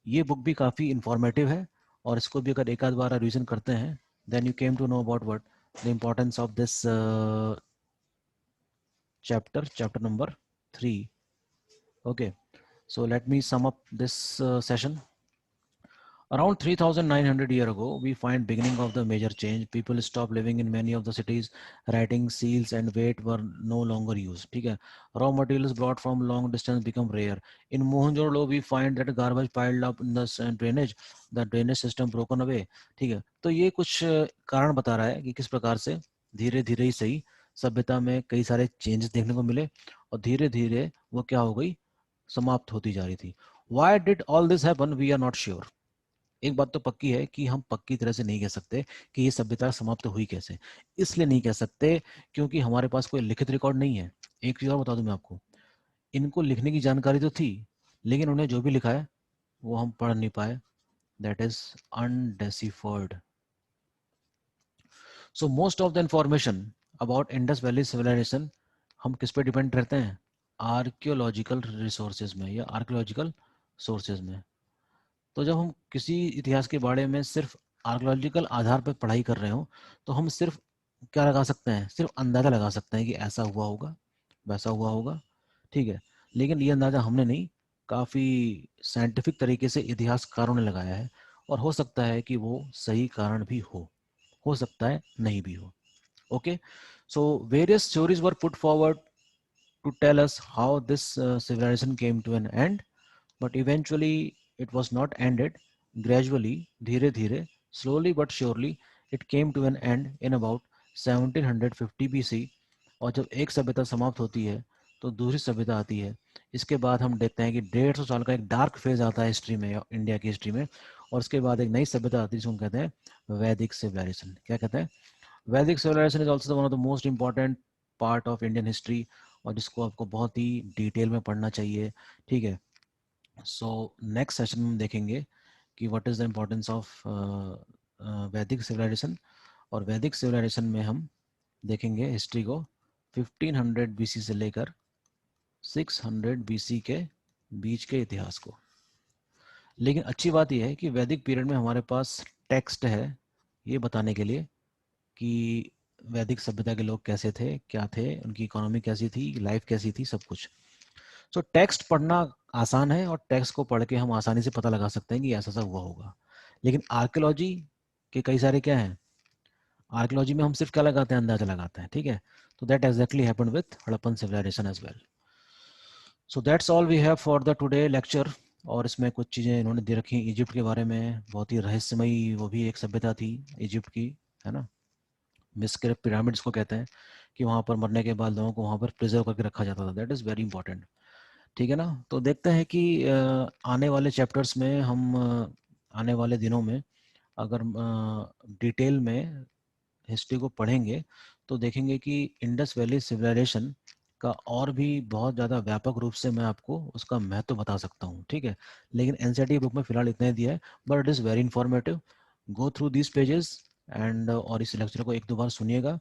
ये बुक भी काफ़ी इंफॉर्मेटिव है, और इसको भी अगर एक आध बार रिविजन करते हैं, then you came to know about what the importance of this chapter number 3. Okay, so let me sum up this session. Around 3,900 years ago, we find beginning of the major change. People stopped living in many of the cities. Writing, seals, and weight were no longer used. ठीक है. Raw materials brought from long distance become rare. In Mohenjo-daro, we find that garbage piled up in the drainage. The drainage system broken away. ठीक है. तो ये कुछ कारण बता रहा है कि किस प्रकार से धीरे धीरे ही सही सभ्यता में कई सारे चेंजेस देखने को मिले, और धीरे धीरे वो क्या हो गई, समाप्त होती जा रही थी. Why did all this happen? We are not sure. एक बात तो पक्की है कि हम पक्की तरह से नहीं कह सकते कि ये सभ्यता समाप्त हुई कैसे. इसलिए नहीं कह सकते क्योंकि हमारे पास कोई लिखित रिकॉर्ड नहीं है. एक चीज और बता दूं मैं आपको, इनको लिखने की जानकारी तो थी, लेकिन उन्हें जो भी लिखा है वो हम पढ़ नहीं पाए. That is undeciphered. So most of the information about Indus valley civilization हम किस पे डिपेंड रहते हैं, आर्कियोलॉजिकल रिसोर्सेज में या आर्कियोलॉजिकल सोर्सेज में. तो जब हम किसी इतिहास के बारे में सिर्फ आर्कोलॉजिकल आधार पर पढ़ाई कर रहे हो, तो हम सिर्फ क्या लगा सकते हैं, सिर्फ अंदाजा लगा सकते हैं कि ऐसा हुआ होगा, वैसा हुआ होगा. ठीक है. लेकिन ये अंदाजा हमने नहीं, काफ़ी साइंटिफिक तरीके से इतिहासकारों ने लगाया है, और हो सकता है कि वो सही कारण भी हो सकता है नहीं भी हो. Okay. So various theories were put forward to tell us how this civilization came to an end, but eventually it was not ended. Gradually, धीरे धीरे, slowly but surely, it came to an end in about 1750 BC. और जब एक सभ्यता समाप्त होती है तो दूसरी सभ्यता आती है. इसके बाद हम देखते हैं कि 150 साल का एक डार्क फेज आता है हिस्ट्री में, इंडिया की हिस्ट्री में, और उसके बाद एक नई सभ्यता आती है जिसको कहते हैं वैदिक सिविलाइजेशन. क्या कहते हैं, Vedic civilization is also one of the most important part of Indian history, और जिसको आपको बहुत ही डिटेल में पढ़ना चाहिए, ठीक है। सो नेक्स्ट सेशन में हम देखेंगे कि what is the importance of वैदिक सिविलाइजेशन, और वैदिक सिविलाइजेशन में हम देखेंगे हिस्ट्री को 1500 बीसी से लेकर 600 बीसी के बीच के इतिहास को। लेकिन अच्छी बात यह है कि वैदिक पीरियड में हमारे पास टेक्स्ट है ये बताने के लिए कि वैदिक सभ्यता के लोग कैसे थे, क्या थे, उनकी इकोनॉमी कैसी थी, लाइफ कैसी थी, सब कुछ। सो टेक्स्ट पढ़ना आसान है, और टेक्स्ट को पढ़ के हम आसानी से पता लगा सकते हैं कि ऐसा सा हुआ होगा। लेकिन आर्कियोलॉजी के कई सारे क्या हैं, आर्कियोलॉजी में हम सिर्फ क्या लगाते हैं, अंदाजा लगाते हैं, ठीक है। तो that exactly happened with Harappan civilization as well. So that's all we have for the today lecture. और इसमें कुछ चीज़ें इन्होंने दे रखी इजिप्ट के बारे में, बहुत ही रहस्यमयी वो भी एक सभ्यता थी इजिप्ट की, है ना। मिस्र पिरामिड्स को कहते हैं कि वहाँ पर मरने के बाद लोगों को वहाँ पर प्रिजर्व करके रखा जाता था, दैट इज़ वेरी इंपॉर्टेंट, ठीक है ना। तो देखते हैं कि आने वाले चैप्टर्स में हम आने वाले दिनों में अगर डिटेल में हिस्ट्री को पढ़ेंगे तो देखेंगे कि इंडस वैली सिविलाइजेशन का और भी बहुत ज़्यादा व्यापक रूप से मैं आपको उसका महत्व बता सकता हूँ, ठीक है। लेकिन एनसीईआरटी बुक में फिलहाल इतना ही दिया है, but it is very informative. Go through this pages and, और इस लेक्चर को एक दो बार सुनिएगा।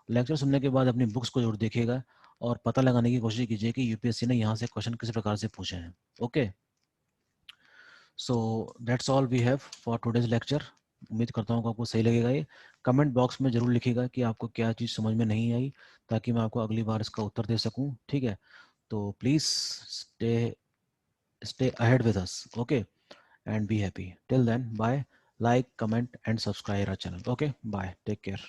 लेक्चर सुनने के बाद अपनी बुक्स को जरूर देखिएगा और पता लगाने की कोशिश कीजिए कि यूपीएससी ने यहाँ से क्वेश्चन किस प्रकार से पूछे हैं। Okay, so that's all we have for today's lecture. उम्मीद करता हूँ कि आपको सही लगेगा ये। कमेंट बॉक्स में जरूर लिखिएगा कि आपको क्या चीज़ समझ में नहीं आई, ताकि मैं आपको अगली बार इसका उत्तर दे सकूँ, ठीक है। तो please stay stay ahead with us, okay, and be happy till then. Bye, like, comment and subscribe our channel. Okay, bye, take care.